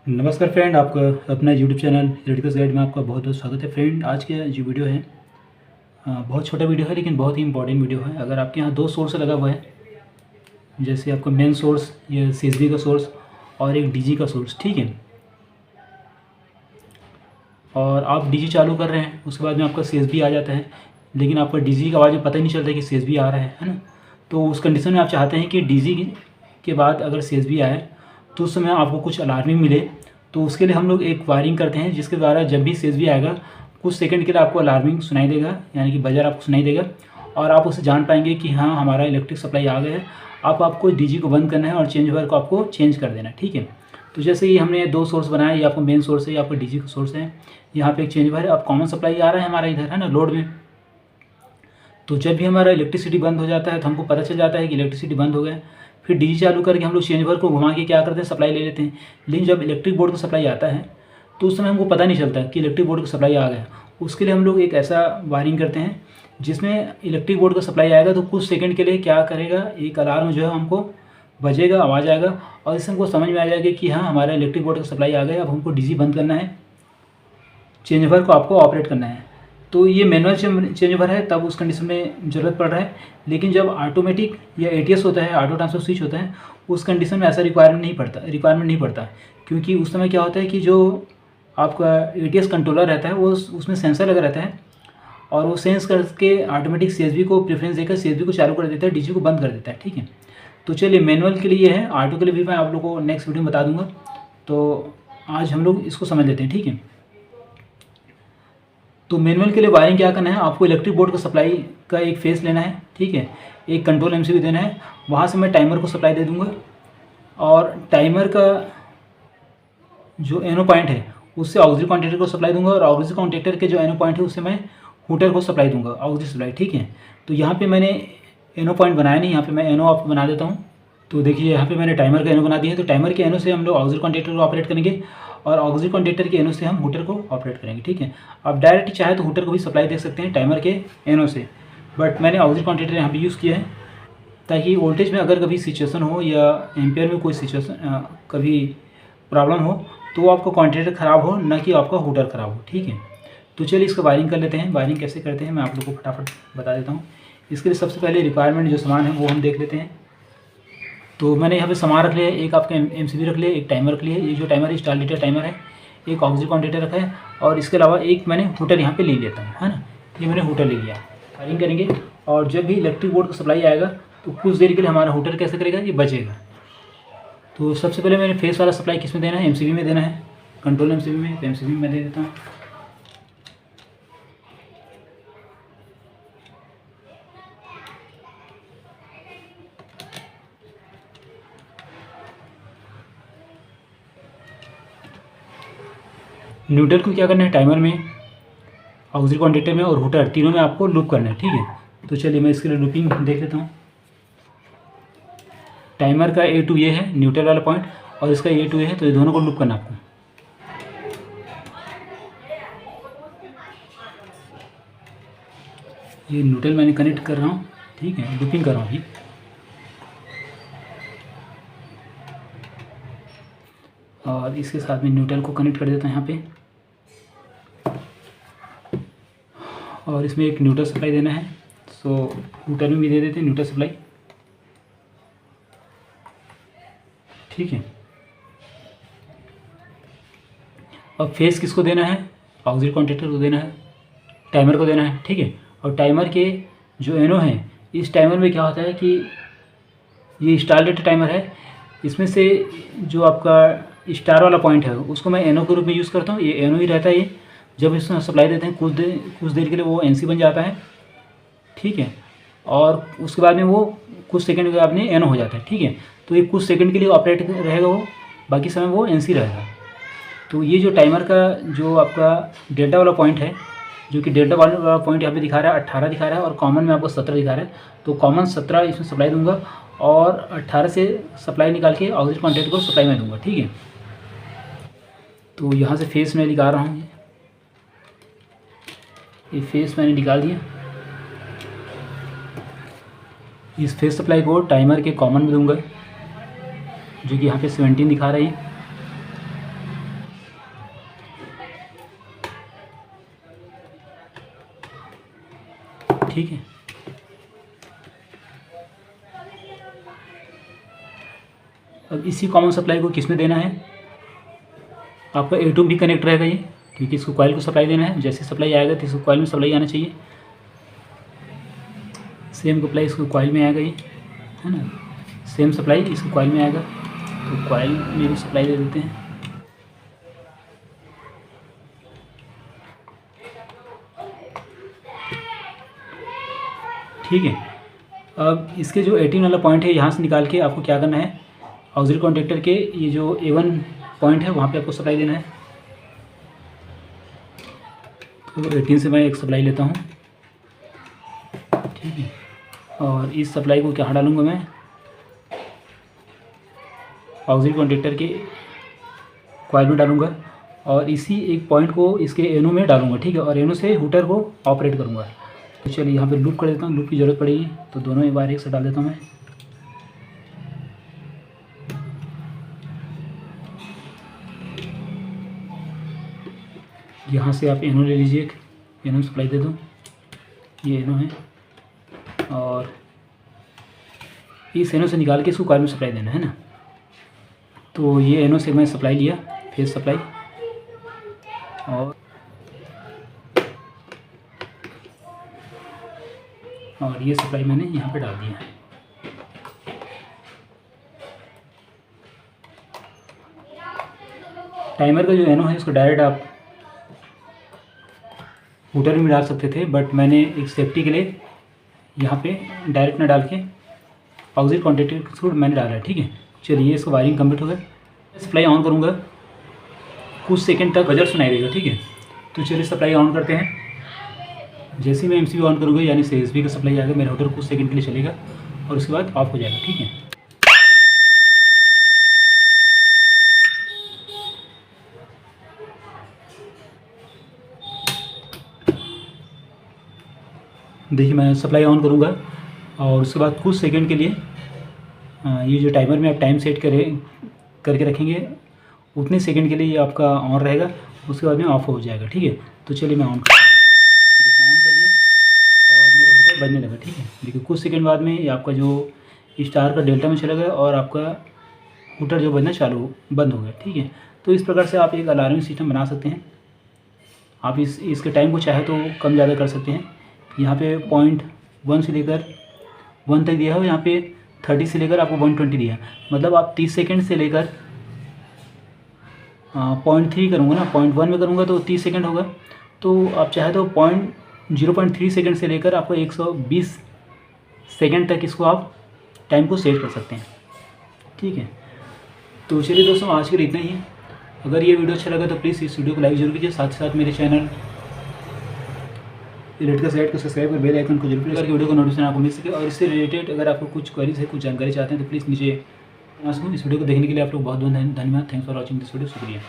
नमस्कार फ्रेंड, आपका अपना यूट्यूब चैनल इलेक्ट्रिकल गाइड में आपका बहुत बहुत स्वागत है। फ्रेंड, आज का जो वीडियो है बहुत छोटा वीडियो है लेकिन बहुत ही इंपॉर्टेंट वीडियो है। अगर आपके यहाँ दो सोर्स लगा हुआ है, जैसे आपका मेन सोर्स या सीएसबी का सोर्स और एक डीजी का सोर्स, ठीक है, और आप डीजी चालू कर रहे हैं, उसके बाद में आपका सीएसबी आ जाता है, लेकिन आपका डीजी का आवाज़ में पता ही नहीं चलता कि सीएसबी आ रहा है ना। तो उस कंडीशन में आप चाहते हैं कि डीजी के बाद अगर सीएसबी आए तो उस समय आपको कुछ अलार्मिंग मिले। तो उसके लिए हम लोग एक वायरिंग करते हैं, जिसके द्वारा जब भी सीएसबी आएगा कुछ सेकंड के लिए आपको अलार्मिंग सुनाई देगा, यानी कि बजर आपको सुनाई देगा, और आप उसे जान पाएंगे कि हाँ, हमारा इलेक्ट्रिक सप्लाई आ गया है। आपको डीजी को बंद करना है और चेंज ओवर को आपको चेंज कर देना है, ठीक है। तो जैसे ये हमने दो सोर्स बनाया, ये आपका मेन सोर्स है, ये आपका डीजी का सोर्स है, यहाँ पे एक चेंज ओवर है। अब कॉमन सप्लाई आ रहा है हमारा इधर, है ना, लोड में। तो जब भी हमारा इलेक्ट्रिसिटी बंद हो जाता है तो हमको पता चल जाता है कि इलेक्ट्रिसिटी बंद हो गया। फिर डीजी चालू करके हम लोग चेंज ओवर को घुमा के क्या करते हैं, सप्लाई ले लेते हैं। लेकिन जब इलेक्ट्रिक बोर्ड का सप्लाई आता है तो उस समय हमको पता नहीं चलता कि इलेक्ट्रिक बोर्ड का सप्लाई आ गया। उसके लिए हम लोग एक ऐसा वायरिंग करते हैं जिसमें इलेक्ट्रिक बोर्ड का सप्लाई आएगा तो कुछ सेकंड के लिए क्या करेगा, एक अलार्म जो है हमको बजेगा, आवाज़ आएगा, और इससे हमको समझ में आ जाएगा कि हाँ, हमारा इलेक्ट्रिक बोर्ड का सप्लाई आ गया। अब हमको डीजी बंद करना है, चेंज ओवर को आपको ऑपरेट करना है। तो ये मैनुअल चेंज ओवर है, तब उस कंडीशन में ज़रूरत पड़ रहा है। लेकिन जब ऑटोमेटिक या एटीएस होता है, ऑटो ट्रांसफर स्विच होता है, उस कंडीशन में ऐसा रिक्वायरमेंट नहीं पड़ता। क्योंकि उस समय क्या होता है कि जो आपका एटीएस कंट्रोलर रहता है वो उसमें सेंसर लगा रहता है, और वो सेंस करके ऑटोमेटिक सीएसबी को प्रेफरेंस देकर सीएसबी को चालू कर देता है, डीजी को बंद कर देता है, ठीक है। तो चलिए, मैनुअल के लिए ये है, ऑटो के लिए भी मैं आप लोगों को नेक्स्ट वीडियो में बता दूंगा। तो आज हम लोग इसको समझ लेते हैं, ठीक है। तो मैनुअल के लिए वायरिंग क्या करना है, आपको इलेक्ट्रिक बोर्ड का सप्लाई का एक फेस लेना है, ठीक है, एक कंट्रोल एमसीबी देना है, वहाँ से मैं टाइमर को सप्लाई दे दूँगा, और टाइमर का जो एनो पॉइंट है उससे ऑक्सिलरी कॉन्टेक्टर को सप्लाई दूंगा, और ऑक्सिलरी कॉन्टेक्टर के जो एनो पॉइंट है उससे मैं हूटर को सप्लाई दूंगा, ऑक्सिलरी सप्लाई, ठीक है। तो यहाँ पे मैंने एनो पॉइंट बनाया नहीं, यहाँ पे मैं एनो आपको बना देता हूँ। तो देखिए, यहाँ पे मैंने टाइमर का एनो बना दिया है। तो टाइमर के एनो से हम लोग ऑक्सिलरी कॉन्टेक्टर को ऑपरेट करेंगे, और ऑक्सिलरी कॉन्टेक्टर के एनो से हम हूटर को ऑपरेट करेंगे, ठीक है। आप डायरेक्ट चाहे तो हूटर को भी सप्लाई दे सकते हैं टाइमर के एनो से, बट मैंने ऑक्सिलरी कॉन्टेक्टर यहाँ पे यूज़ किया है, ताकि वोल्टेज में अगर कभी सिचुएशन हो या एम्पेयर में कोई सिचुएशन कभी प्रॉब्लम हो तो आपका कॉन्टेक्टर ख़राब हो, ना कि आपका हूटर ख़राब हो, ठीक है। तो चलिए इसका वायरिंग कर लेते हैं। वायरिंग कैसे करते हैं मैं आप लोगों को फटाफट बता देता हूँ। इसके लिए सबसे पहले रिक्वायरमेंट जो सामान है वो हम देख लेते हैं। तो मैंने यहाँ पे सामान रख लिया है, एक आपका एमसीबी रख लिया, एक टाइमर रख लिया है, ये जो टाइमर है स्टार लीटर टाइमर है, एक ऑक्सिजन कॉन्टेक्टर रखा है, और इसके अलावा एक मैंने हूटर यहाँ पे ले लेता हूँ, है ना, ये मैंने हूटर ले लिया। वायरिंग करेंगे, और जब भी इलेक्ट्रिक बोर्ड का सप्लाई आएगा तो कुछ देर के लिए हमारा हूटर कैसे करेगा, ये बचेगा। तो सबसे पहले मैंने फेस वाला सप्लाई किस में देना है, एमसीबी में देना है, कंट्रोल एमसीबी में। तो एमसीबी में दे देता हूँ। न्यूट्रल को क्या करना है, टाइमर में, ऑक्सिलरी कॉन्टेक्टर में और हूटर तीनों में आपको लूप करना है, ठीक है। तो चलिए मैं इसके लिए लूपिंग देख लेता हूँ। टाइमर का A to A है न्यूट्रल वाला पॉइंट, और इसका A to A है, तो ये दोनों को लूप करना आपको। ये न्यूट्रल मैंने कनेक्ट कर रहा हूँ, ठीक है, लूपिंग कर रहा हूँ अभी। और इसके साथ में न्यूट्रल को कनेक्ट कर देता हूँ यहाँ पे, और इसमें एक न्यूट्रल सप्लाई देना है, सो हूटर में भी दे देते हैं न्यूट्रल सप्लाई, ठीक है। अब फेस किसको देना है, ऑक्सिलरी कॉन्टेक्टर को देना है, टाइमर को देना है, ठीक है। और टाइमर के जो एनो है, इस टाइमर में क्या होता है कि ये स्टार रेटेड टाइमर है, इसमें से जो आपका स्टार वाला पॉइंट है उसको मैं एनो के रूप में यूज़ करता हूँ। ये एनो ही रहता है, ये जब इसमें सप्लाई देते हैं कुछ देर के लिए वो एनसी बन जाता है, ठीक है, और उसके बाद में वो कुछ सेकंड के बाद में एनो हो जाता है, ठीक है। तो ये कुछ सेकंड के लिए ऑपरेट रहेगा वो, बाकी समय वो एनसी रहेगा। तो ये जो टाइमर का जो आपका डेल्टा वाला पॉइंट है, जो कि डेल्टा वाला पॉइंट यहाँ पे दिखा रहा है 18 दिखा रहा है, और कॉमन में आपको 17 दिखा रहा है। तो कॉमन 17 इसमें सप्लाई दूंगा, और 18 से सप्लाई निकाल के ऑक्सिजन कॉन्टेक्ट को सप्लाई में दूंगा, ठीक है। तो यहाँ से फेस में निकाल रहा हूँ, ये फेस मैंने निकाल दिया। इस फेस सप्लाई को टाइमर के कॉमन में दूंगा, जो कि यहाँ पे 17 दिखा रही है, ठीक है। अब इसी कॉमन सप्लाई को किस में देना है, आपका A2 भी कनेक्ट रहेगा ये, क्योंकि इसको कॉइल को सप्लाई देना है। जैसे सप्लाई आएगा तो इसको कॉइल में सप्लाई आना चाहिए। सेम सप्लाई इसको कॉइल में आएगा ये, है ना, सेम सप्लाई इसको कॉइल में आएगा, तो कॉइल में भी सप्लाई दे देते हैं। ठीक है। अब इसके जो 18 वाला पॉइंट है यहाँ से निकाल के आपको क्या करना है, ऑक्सिलरी कॉन्टैक्टर के ये जो A1 पॉइंट है वहाँ पे आपको सप्लाई देना है। तो 18 से मैं एक सप्लाई लेता हूँ, ठीक है। और इस सप्लाई को क्या डालूँगा मैं, ऑक्सिलरी कॉन्टैक्टर के कॉइल में डालूँगा और इसी एक पॉइंट को इसके एनो में डालूँगा, ठीक है। और एनो से हुटर को ऑपरेट करूँगा। तो चलिए यहाँ पे लूप कर देता हूँ, लूप की ज़रूरत पड़ेगी तो दोनों एक बार एक से डाल देता हूँ मैं। यहाँ से आप एनो ले लीजिए, एनो सप्लाई दे दो, ये एनो है और इस एनो से निकाल के इसको कॉइल में सप्लाई देना है ना। तो ये एनो से मैं सप्लाई लिया, फेस सप्लाई, और ये सप्लाई मैंने यहाँ पे डाल दिया। टाइमर का जो एनो है उसको डायरेक्ट आप हुटर में डाल सकते थे, बट मैंने एक सेफ्टी के लिए यहाँ पे डायरेक्ट ना डाल के ऑक्सिलरी कॉन्टैक्टर के थ्रू मैंने डाला है, ठीक है। चलिए इसको वायरिंग कंप्लीट हो गया। सप्लाई ऑन करूँगा, कुछ सेकंड तक बजर सुनाई देगा, ठीक है। तो चलिए सप्लाई ऑन करते हैं। जैसे ही मैं MCB ऑन करूँगा यानी CSB का सप्लाई आएगा, मेरा हुटर कुछ सेकंड के लिए चलेगा और उसके बाद ऑफ हो जाएगा, ठीक है। देखिए मैं सप्लाई ऑन करूँगा और उसके बाद कुछ सेकंड के लिए ये जो टाइमर में आप टाइम सेट करके रखेंगे उतने सेकंड के लिए ये आपका ऑन रहेगा, उसके बाद में ऑफ हो जाएगा, ठीक है। तो चलिए मैं ऑन करता हूँ। देखिए ऑन कर दिया और मेरा हुटर बजने लगा, ठीक है। देखिए कुछ सेकंड बाद में ये आपका जो स्टार का डेल्टा में चला गया और आपका हुटर जो बजना बंद हो गया, ठीक है। तो इस प्रकार से आप एक अलार्मिंग सिस्टम बना सकते हैं। आप इसके टाइम को चाहे तो कम ज़्यादा कर सकते हैं। यहाँ पे 0.1 से लेकर 1 तक दिया है, यहाँ पे 30 से लेकर आपको 120 दिया है। मतलब आप 30 सेकंड से लेकर 0.3 करूँगा ना, 0.1 में करूँगा तो 30 सेकंड होगा। तो आप चाहे तो 0.3 सेकंड से लेकर आपको 120 सेकंड तक इसको आप टाइम को सेट कर सकते हैं, ठीक है। तो चलिए दोस्तों आज के लिए इतना ही है। अगर ये वीडियो अच्छा लगा तो प्लीज़ इस वीडियो को लाइक जरूर कीजिए, साथ ही साथ मेरे चैनल रेड का साइड को सब्सक्राइब कर बेल आइकन को जरूर प्रेस करके वीडियो को नोटिफिकेशन आपको मिल सके। और इससे रिलेटेड अगर आपको कुछ क्वेरीज है, कुछ जानकारी चाहते हैं तो प्लीज़ नीचे इस वीडियो को देखने के लिए आप लोग बहुत बहुत धन्यवाद। Thanks for watching this video, शुक्रिया।